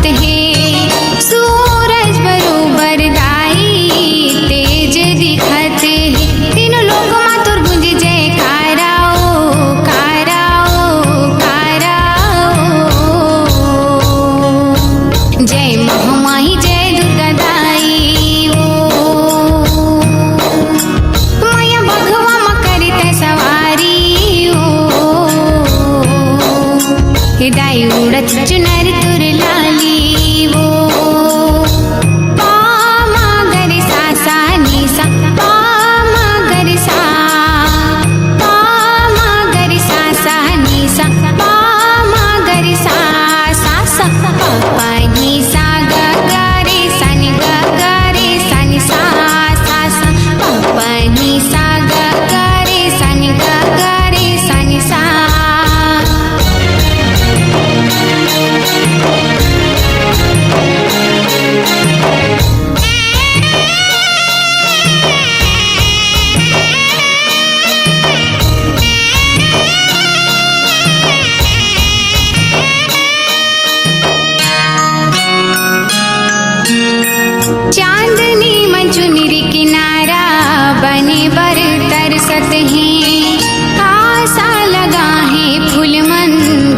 दिखत है सूरज बरोबर दाई तेज दिखत है तीनों लोग मातुर गुंज जय काराओ काराओ काराओ जय महामाई जय दुर्गा दाई ओ माया भगवा करते सवारी दाई उड़त चुनर तुर लाली वो पामा गरि सा सा नी सा पामा गरि सा नी सा पामा गरि सा सा पापा नी सा गा गा रे सा नी गा गा रे सा नी सा सा पापा नी सा गा गा रे सा नी गा गा रे सा नी सा चांदनी मंचुनिरी किनारा बने बर तरसत हैं आशा लगा है फूल मन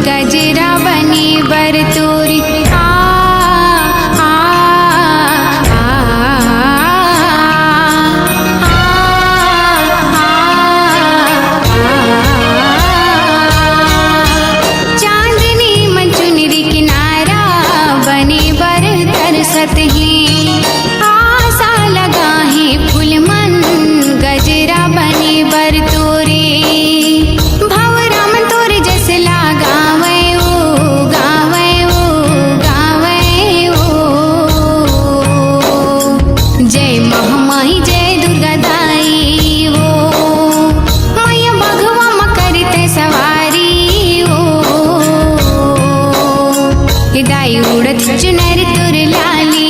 गजरा बने बर तोरी चांदनी मंचुनिरी किनारा बने बर तरसत हैं आशा लगा है फूल मन गजरा बने बर तोरे भवराम तोरे जस गावे ओ गावे ओ गावे ओ जय महामाई जय दुर्गा दाई ओ मैया भगवा करते सवारी ओ दाई उड़त चुनर तुर लाली